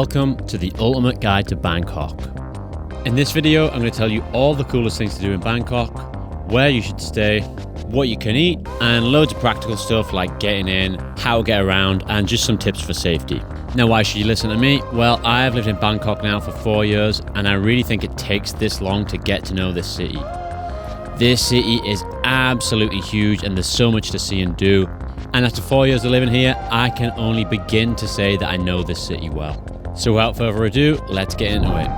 Welcome to the ultimate guide to Bangkok. In this video, I'm going to tell you all the coolest things to do in Bangkok, where you should stay, what you can eat, and loads of practical stuff like getting in, how to get around, and just some tips for safety. Now, why should you listen to me? Well, I have lived in Bangkok now for 4 years, and I really think it takes this long to get to know this city. This city is absolutely huge, and there's so much to see and do. And after 4 years of living here, I can only begin to say that I know this city well. So without further ado, let's get into it.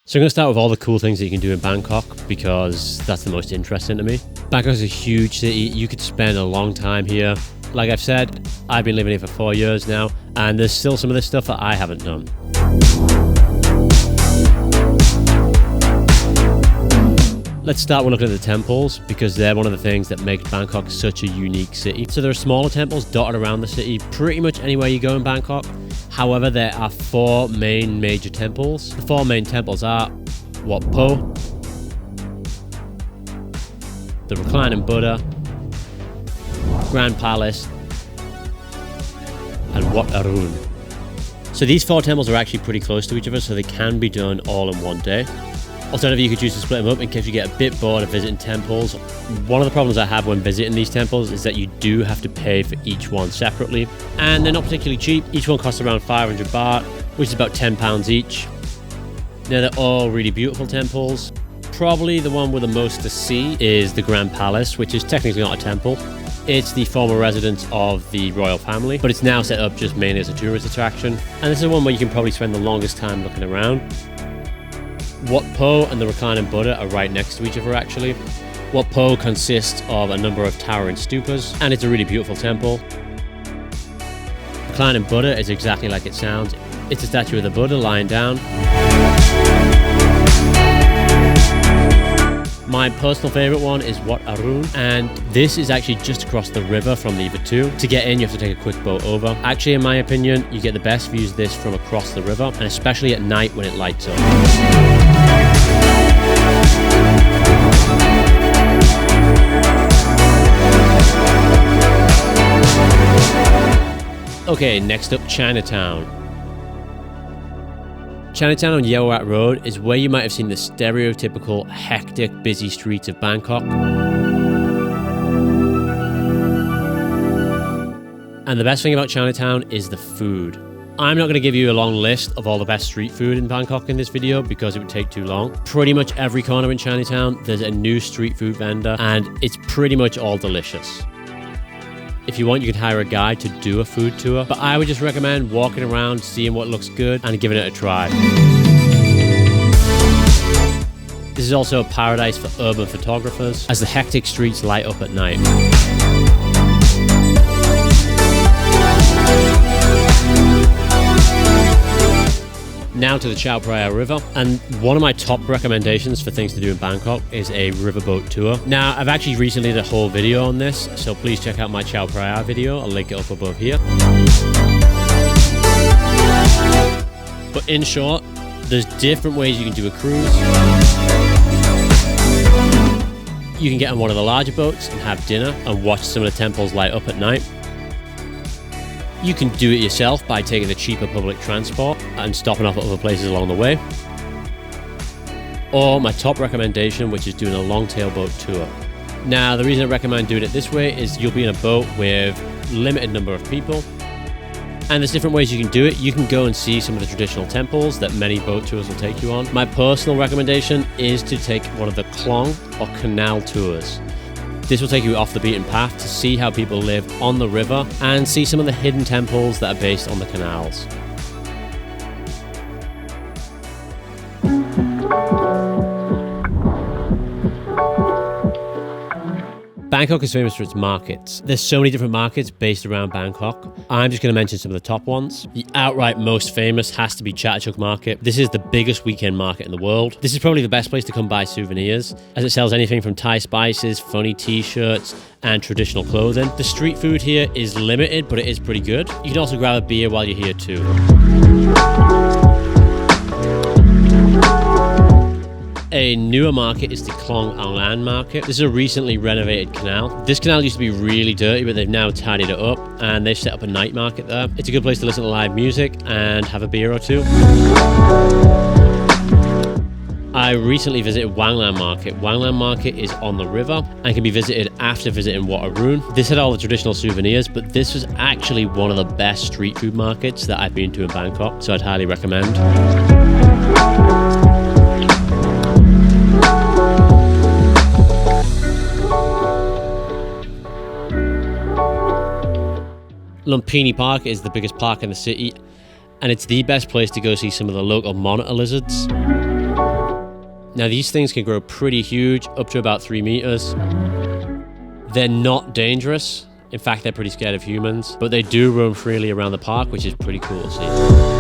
So I'm going to start with all the cool things that you can do in Bangkok because that's the most interesting to me. Bangkok is a huge city. You could spend a long time here. Like I've said, I've been living here for 4 years now, and there's still some of this stuff that I haven't done. Let's start with looking at the temples because they're one of the things that makes Bangkok such a unique city. So there are smaller temples dotted around the city, pretty much anywhere you go in Bangkok. However, there are 4 main major temples. The 4 main temples are Wat Po, the Reclining Buddha, Grand Palace, and Wat Arun. So these 4 temples are actually pretty close to each other, so they can be done all in one day. Alternatively, you could choose to split them up in case you get a bit bored of visiting temples. One of the problems I have when visiting these temples is that you do have to pay for each one separately, and they're not particularly cheap. Each one costs around 500 baht, which is about £10 each. Now, they're all really beautiful temples. Probably the one with the most to see is the Grand Palace, which is technically not a temple. It's the former residence of the royal family, but it's now set up just mainly as a tourist attraction. And this is one where you can probably spend the longest time looking around. Wat Po and the Reclining Buddha are right next to each other actually. Wat Po consists of a number of towering stupas, and it's a really beautiful temple. Reclining Buddha is exactly like it sounds. It's a statue of the Buddha lying down. My personal favourite one is Wat Arun, and this is actually just across the river from the other two. To get in, you have to take a quick boat over. Actually, in my opinion, you get the best views of this from across the river, and especially at night when it lights up. Okay, next up, Chinatown. Chinatown on Yewat Road is where you might have seen the stereotypical hectic, busy streets of Bangkok. And the best thing about Chinatown is the food. I'm not going to give you a long list of all the best street food in Bangkok in this video because it would take too long. Pretty much every corner in Chinatown, there's a new street food vendor, and it's pretty much all delicious. If you want, you can hire a guide to do a food tour, but I would just recommend walking around, seeing what looks good, and giving it a try. This is also a paradise for urban photographers, as the hectic streets light up at night. Now to the Chao Phraya River, and one of my top recommendations for things to do in Bangkok is a riverboat tour. Now, I've actually recently did a whole video on this, so please check out my Chao Phraya video. I'll link it up above here. But in short, there's different ways you can do a cruise. You can get on one of the larger boats and have dinner and watch some of the temples light up at night. You can do it yourself by taking the cheaper public transport and stopping off at other places along the way. Or my top recommendation, which is doing a long-tail boat tour. Now, the reason I recommend doing it this way is you'll be in a boat with a limited number of people. And there's different ways you can do it. You can go and see some of the traditional temples that many boat tours will take you on. My personal recommendation is to take one of the Klong or canal tours. This will take you off the beaten path to see how people live on the river and see some of the hidden temples that are based on the canals. Bangkok is famous for its markets. There's so many different markets based around Bangkok. I'm just going to mention some of the top ones. The outright most famous has to be Chachoengsao Market. This is the biggest weekend market in the world. This is probably the best place to come buy souvenirs, as it sells anything from Thai spices, funny t-shirts, and traditional clothing. The street food here is limited, but it is pretty good. You can also grab a beer while you're here too. A newer market is the Klong An market. This is a recently renovated canal. This canal used to be really dirty, but they've now tidied it up and they've set up a night market there. It's a good place to listen to live music and have a beer or two. I recently visited Wanglan Market. Wanglan Market is on the river and can be visited after visiting Wat Arun. This had all the traditional souvenirs, but this was actually one of the best street food markets that I've been to in Bangkok, so I'd highly recommend. Lumpini Park is the biggest park in the city, and it's the best place to go see some of the local monitor lizards. Now these things can grow pretty huge, up to about 3 meters. They're not dangerous. In fact, they're pretty scared of humans, but they do roam freely around the park, which is pretty cool to see.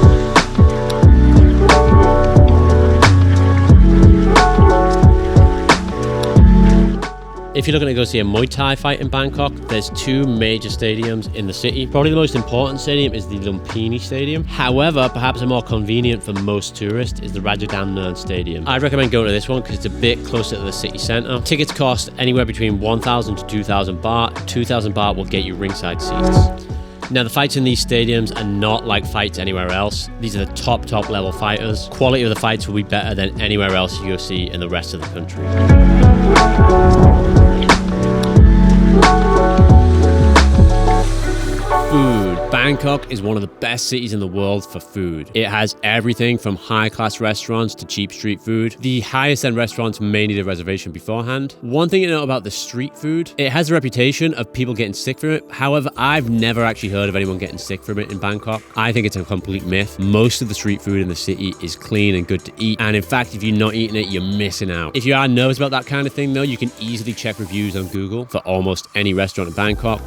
If you're looking to go see a Muay Thai fight in Bangkok, there's 2 major stadiums in the city. Probably the most important stadium is the Lumpini Stadium. However, perhaps a more convenient for most tourists is the Rajadamnern Stadium. I'd recommend going to this one because it's a bit closer to the city centre. Tickets cost anywhere between 1,000 to 2,000 baht. 2,000 baht will get you ringside seats. Now the fights in these stadiums are not like fights anywhere else. These are the top level fighters. Quality of the fights will be better than anywhere else you go see in the rest of the country. Food. Bangkok is one of the best cities in the world for food. It has everything from high-class restaurants to cheap street food. The highest-end restaurants may need a reservation beforehand. One thing to note about the street food, it has a reputation of people getting sick from it. However, I've never actually heard of anyone getting sick from it in Bangkok. I think it's a complete myth. Most of the street food in the city is clean and good to eat. And in fact, if you're not eating it, you're missing out. If you are nervous about that kind of thing, though, you can easily check reviews on Google for almost any restaurant in Bangkok,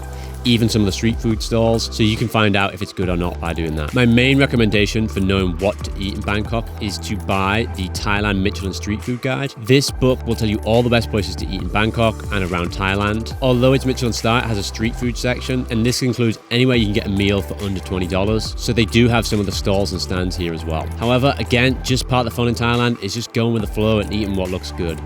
even some of the street food stalls, so you can find out if it's good or not by doing that. My main recommendation for knowing what to eat in Bangkok is to buy the Thailand Michelin Street Food Guide. This book will tell you all the best places to eat in Bangkok and around Thailand. Although it's Michelin star, it has a street food section, and this includes anywhere you can get a meal for under $20, so they do have some of the stalls and stands here as well. However, again, just part of the fun in Thailand is just going with the flow and eating what looks good.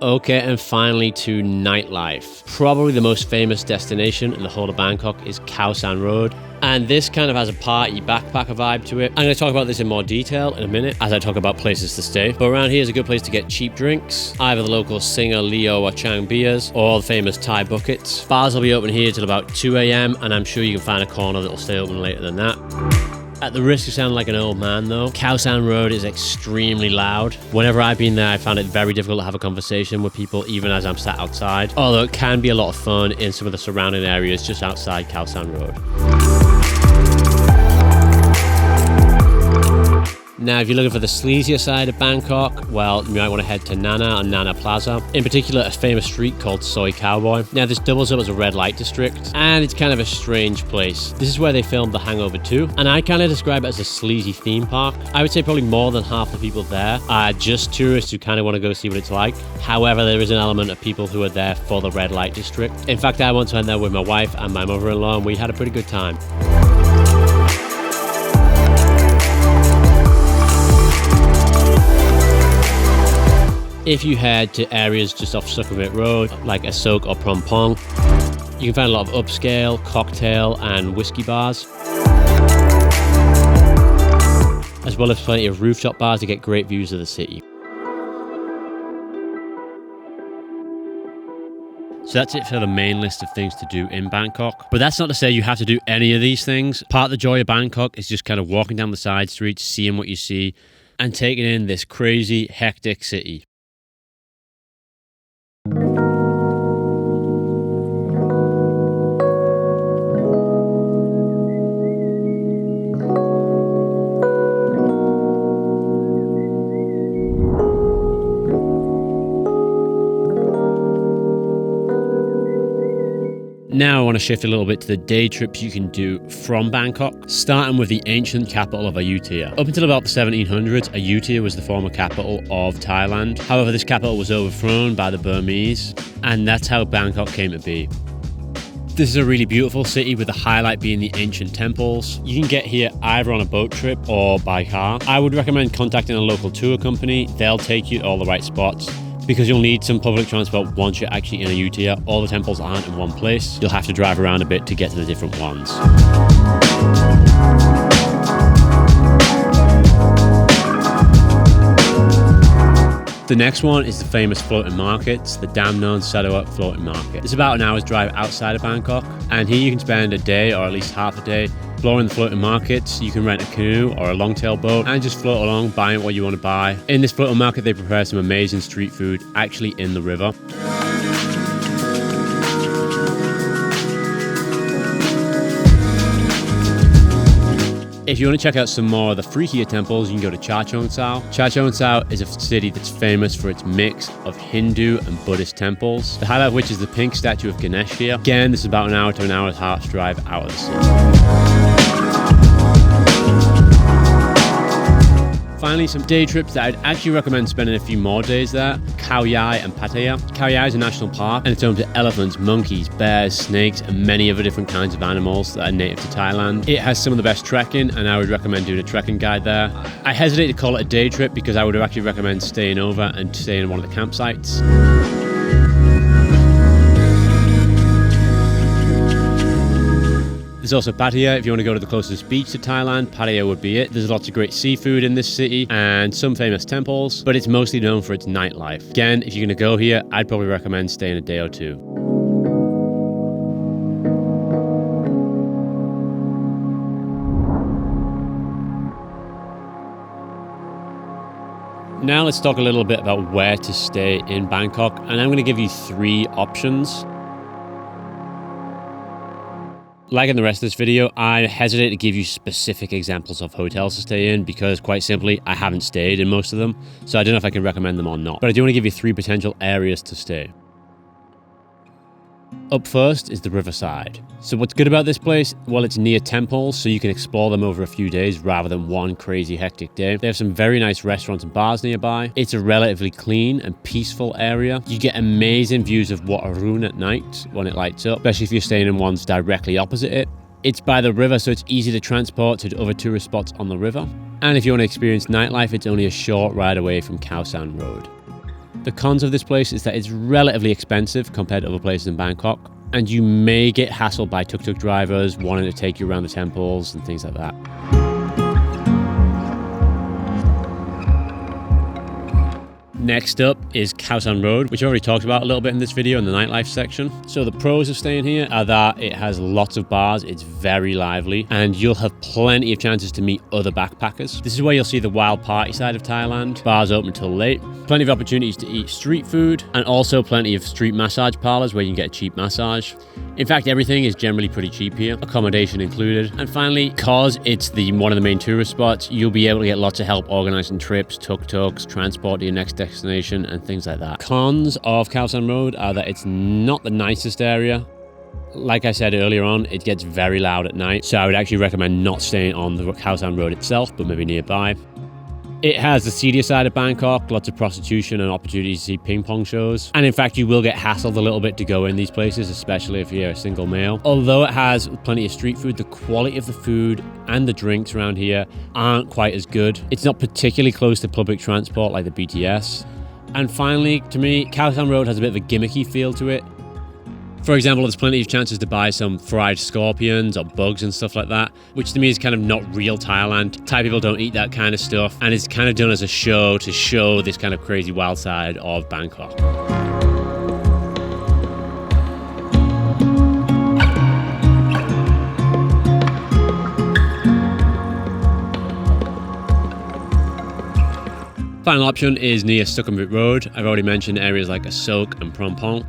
Okay, and finally to Nightlife. Probably the most famous destination in the whole of Bangkok is Khao San Road. And this kind of has a party backpacker vibe to it. I'm going to talk about this in more detail in a minute as I talk about places to stay. But around here is a good place to get cheap drinks, either the local Singer, Leo or Chang beers, or the famous Thai buckets. Bars will be open here till about 2 a.m. and I'm sure you can find a corner that will stay open later than that. At the risk of sounding like an old man though, Khao San Road is extremely loud. Whenever I've been there, I found it very difficult to have a conversation with people even as I'm sat outside. Although it can be a lot of fun in some of the surrounding areas just outside Khao San Road. Now, if you're looking for the sleazier side of Bangkok, well, you might want to head to Nana and Nana Plaza. In particular, a famous street called Soy Cowboy. Now, this doubles up as a red light district, and it's kind of a strange place. This is where they filmed The Hangover 2, and I kind of describe it as a sleazy theme park. I would say probably more than half the people there are just tourists who kind of want to go see what it's like. However, there is an element of people who are there for the red light district. In fact, I once went there with my wife and my mother-in-law, and we had a pretty good time. If you head to areas just off Sukhumvit Road, like Asok or Phrom Phong, you can find a lot of upscale, cocktail and whiskey bars, as well as plenty of rooftop bars to get great views of the city. So that's it for the main list of things to do in Bangkok. But that's not to say you have to do any of these things. Part of the joy of Bangkok is just kind of walking down the side streets, seeing what you see, and taking in this crazy, hectic city. Now I want want to shift a little bit to the day trips you can do from Bangkok, starting with the ancient capital of Ayutthaya. Up until about the 1700s, Ayutthaya was the former capital of Thailand. However, this capital was overthrown by the Burmese, and that's how Bangkok came to be. This is a really beautiful city, with the highlight being the ancient temples. You can get here either on a boat trip or by car. I would recommend contacting a local tour company. They'll take you to all the right spots, because you'll need some public transport once you're actually in Ayutthaya. All the temples aren't in one place. You'll have to drive around a bit to get to the different ones. The next one is the famous floating markets, the damn known Sarawak floating market. It's about an hour's drive outside of Bangkok, and here you can spend a day or at least half a day exploring the floating markets. You can rent a canoe or a longtail boat and just float along, buying what you want to buy. In this floating market, they prepare some amazing street food actually in the river. If you want to check out some more of the freakier temples, you can go to Chachoengsao. Chachoengsao is a city that's famous for its mix of Hindu and Buddhist temples, the highlight of which is the pink statue of Ganesh here. Again, this is about an hour to an hour and a half drive out of the city. Finally, some day trips that I'd actually recommend spending a few more days there. Khao Yai and Pattaya. Khao Yai is a national park, and it's home to elephants, monkeys, bears, snakes, and many other different kinds of animals that are native to Thailand. It has some of the best trekking, and I would recommend doing a trekking guide there. I hesitate to call it a day trip because I would actually recommend staying over and staying in one of the campsites. There's also Pattaya. If you want to go to the closest beach to Thailand, Pattaya would be it. There's lots of great seafood in this city and some famous temples, but it's mostly known for its nightlife. Again, if you're going to go here, I'd probably recommend staying a day or two. Now let's talk a little bit about where to stay in Bangkok, and I'm going to give you 3 options. Like in the rest of this video, I hesitate to give you specific examples of hotels to stay in because, quite simply, I haven't stayed in most of them, so I don't know if I can recommend them or not. But I do want to give you 3 potential areas to stay. Up first is the riverside. So what's good about this place? Well, it's near temples, so you can explore them over a few days rather than one crazy hectic day. They have some very nice restaurants and bars nearby. It's a relatively clean and peaceful area. You get amazing views of Wat Arun at night when it lights up, especially if you're staying in ones directly opposite it. It's by the river, so it's easy to transport to other tourist spots on the river. And if you want to experience nightlife, it's only a short ride away from Khao San Road. The cons of this place is that it's relatively expensive compared to other places in Bangkok, and you may get hassled by tuk-tuk drivers wanting to take you around the temples and things like that. Next up is Khao San Road, which I already talked about a little bit in this video in the nightlife section. So the pros of staying here are that it has lots of bars, it's very lively, and you'll have plenty of chances to meet other backpackers. This is where you'll see the wild party side of Thailand. Bars open until late. Plenty of opportunities to eat street food, and also plenty of street massage parlors where you can get a cheap massage. In fact, everything is generally pretty cheap here, accommodation included. And finally, because it's one of the main tourist spots, you'll be able to get lots of help organizing trips, tuk-tuks, transport to your next destination, and things like that. Cons of Khao San Road are that it's not the nicest area. Like I said earlier on, it gets very loud at night, so I would actually recommend not staying on the Khao San Road itself, but maybe nearby. It has the seedier side of Bangkok, lots of prostitution and opportunities to see ping pong shows. And in fact, you will get hassled a little bit to go in these places, especially if you're a single male. Although it has plenty of street food, the quality of the food and the drinks around here aren't quite as good. It's not particularly close to public transport like the BTS. And finally, to me, Khao San Road has a bit of a gimmicky feel to it. For example, there's plenty of chances to buy some fried scorpions or bugs and stuff like that, which to me is kind of not real Thailand. Thai people don't eat that kind of stuff, and it's kind of done as a show to show this kind of crazy wild side of Bangkok. Final option is near Sukhumvit Road. I've already mentioned areas like Asok and Phrom Phong.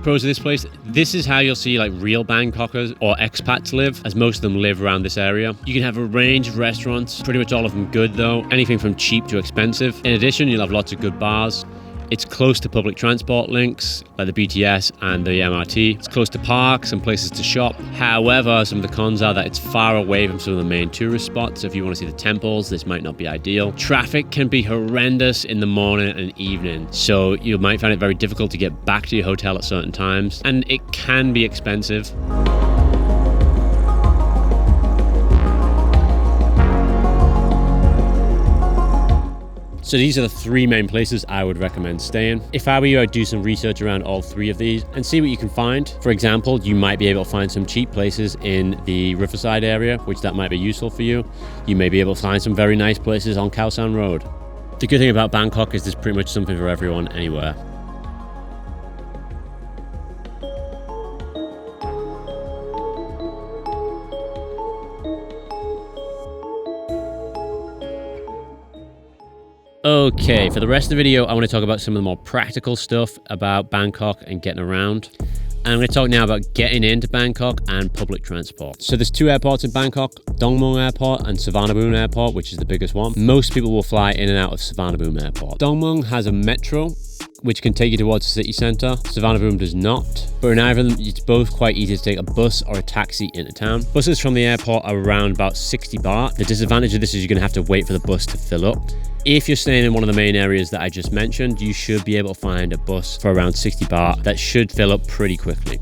Pros of this place, this is how you'll see like real Bangkokers or expats live, as most of them live around this area. You can have a range of restaurants, pretty much all of them good though, anything from cheap to expensive. In addition, you'll have lots of good bars. It's close to public transport links like the BTS and the MRT. It's close to parks and places to shop. However, some of the cons are that it's far away from some of the main tourist spots. So if you want to see the temples, this might not be ideal. Traffic can be horrendous in the morning and evening, so you might find it very difficult to get back to your hotel at certain times, and it can be expensive. So these are the 3 main places I would recommend staying. If I were you, I'd do some research around all 3 of these and see what you can find. For example, you might be able to find some cheap places in the Riverside area, which that might be useful for you. You may be able to find some very nice places on Khao San Road. The good thing about Bangkok is there's pretty much something for everyone anywhere. Okay, for the rest of the video, I want to talk about some of the more practical stuff about Bangkok and getting around. And I'm going to talk now about getting into Bangkok and public transport. So there's 2 airports in Bangkok, Dongmung Airport and Suvarnabhumi Airport, which is the biggest one. Most people will fly in and out of Suvarnabhumi Airport. Dongmung has a metro, which can take you towards the city centre. Suvarnabhumi does not. But in either of them, it's both quite easy to take a bus or a taxi into town. Buses from the airport are around about 60 baht. The disadvantage of this is you're going to have to wait for the bus to fill up. If you're staying in one of the main areas that I just mentioned, you should be able to find a bus for around 60 baht that should fill up pretty quickly.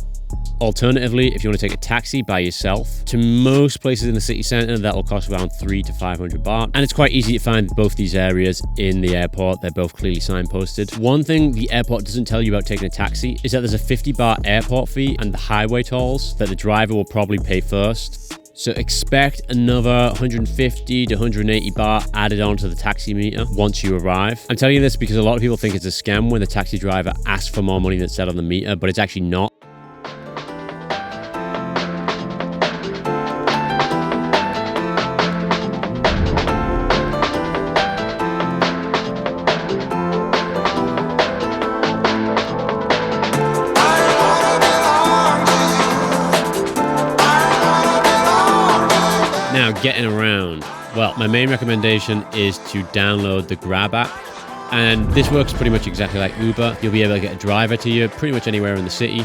Alternatively, if you want to take a taxi by yourself to most places in the city centre, that will cost around 300 to 500 baht. And it's quite easy to find both these areas in the airport. They're both clearly signposted. One thing the airport doesn't tell you about taking a taxi is that there's a 50 baht airport fee and the highway tolls that the driver will probably pay first. So expect another 150 to 180 baht added onto the taxi meter once you arrive. I'm telling you this because a lot of people think it's a scam when the taxi driver asks for more money that's set on the meter, but it's actually not. Now, getting around. Well, my main recommendation is to download the Grab app. And this works pretty much exactly like Uber. You'll be able to get a driver to you pretty much anywhere in the city.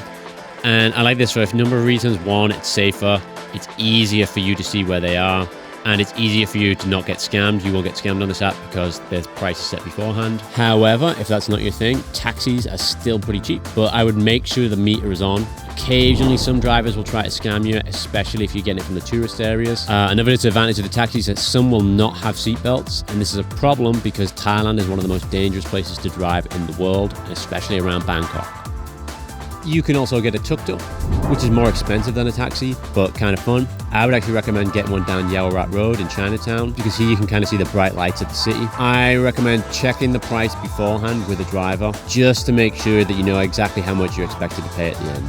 And I like this for a number of reasons. One, it's safer. It's easier for you to see where they are. And it's easier for you to not get scammed. You won't get scammed on this app because there's prices set beforehand. However, if that's not your thing, taxis are still pretty cheap. But I would make sure the meter is on. Occasionally, some drivers will try to scam you, especially if you're getting it from the tourist areas. Another disadvantage of the taxis is that some will not have seatbelts. And this is a problem because Thailand is one of the most dangerous places to drive in the world, especially around Bangkok. You can also get a tuk-tuk, which is more expensive than a taxi, but kind of fun. I would actually recommend getting one down Yaowarat Road in Chinatown, because here you can kind of see the bright lights of the city. I recommend checking the price beforehand with a driver, just to make sure that you know exactly how much you're expected to pay at the end.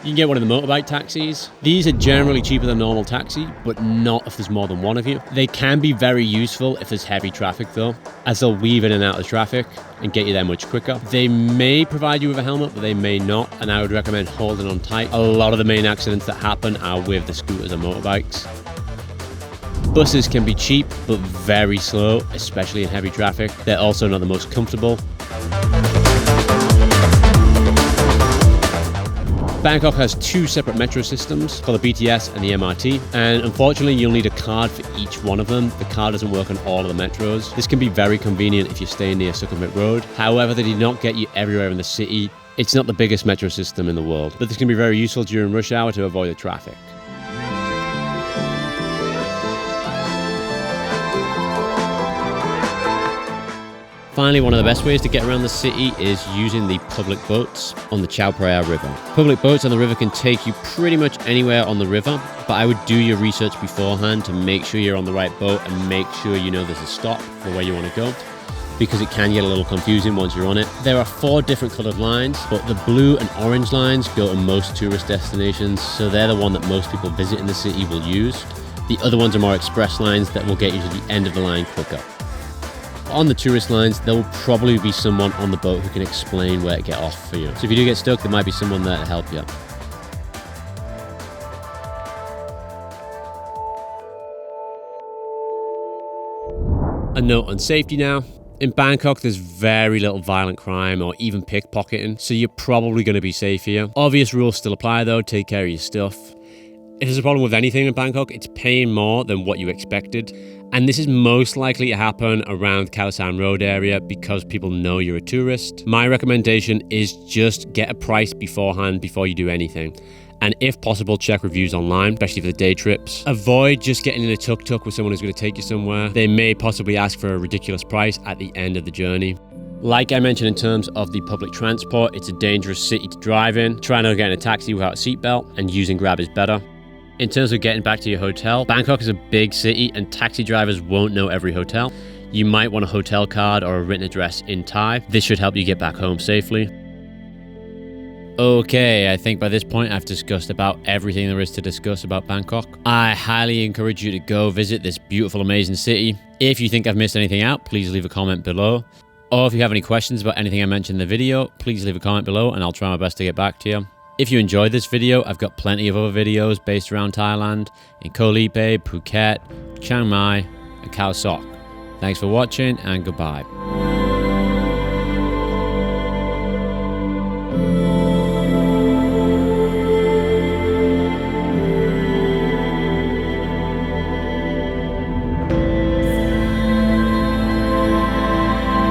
You can get one of the motorbike taxis. These are generally cheaper than a normal taxi, but not if there's more than one of you. They can be very useful if there's heavy traffic though, as they'll weave in and out of traffic and get you there much quicker. They may provide you with a helmet, but they may not, and I would recommend holding on tight. A lot of the main accidents that happen are with the scooters and motorbikes. Buses can be cheap, but very slow, especially in heavy traffic. They're also not the most comfortable. Bangkok has 2 separate metro systems called the BTS and the MRT, and unfortunately you'll need a card for each one of them. The card doesn't work on all of the metros. This can be very convenient if you're staying near Sukhumvit Road. However, they do not get you everywhere in the city. It's not the biggest metro system in the world, but this can be very useful during rush hour to avoid the traffic. Finally, one of the best ways to get around the city is using the public boats on the Phraya River. Public boats on the river can take you pretty much anywhere on the river, but I would do your research beforehand to make sure you're on the right boat and make sure you know there's a stop for where you want to go, because it can get a little confusing once you're on it. There are 4 different coloured lines, but the blue and orange lines go to most tourist destinations, so they're the one that most people visit in the city will use. The other ones are more express lines that will get you to the end of the line quicker. On the tourist lines, there will probably be someone on the boat who can explain where to get off for you. So if you do get stuck, there might be someone there to help you. A note on safety now. In Bangkok, there's very little violent crime or even pickpocketing, so you're probably going to be safe here. Obvious rules still apply though, take care of your stuff. If there's a problem with anything in Bangkok, it's paying more than what you expected. And this is most likely to happen around Khao San Road area because people know you're a tourist. My recommendation is just get a price beforehand before you do anything. And if possible, check reviews online, especially for the day trips. Avoid just getting in a tuk-tuk with someone who's going to take you somewhere. They may possibly ask for a ridiculous price at the end of the journey. Like I mentioned in terms of the public transport, it's a dangerous city to drive in. Try not to get in a taxi without a seatbelt, and using Grab is better. In terms of getting back to your hotel, Bangkok is a big city and taxi drivers won't know every hotel. You might want a hotel card or a written address in Thai. This should help you get back home safely. Okay, I think by this point I've discussed about everything there is to discuss about Bangkok. I highly encourage you to go visit this beautiful, amazing city. If you think I've missed anything out, please leave a comment below. Or if you have any questions about anything I mentioned in the video, please leave a comment below and I'll try my best to get back to you. If you enjoyed this video, I've got plenty of other videos based around Thailand, in Koh Lipe, Phuket, Chiang Mai, and Khao Sok. Thanks for watching and goodbye.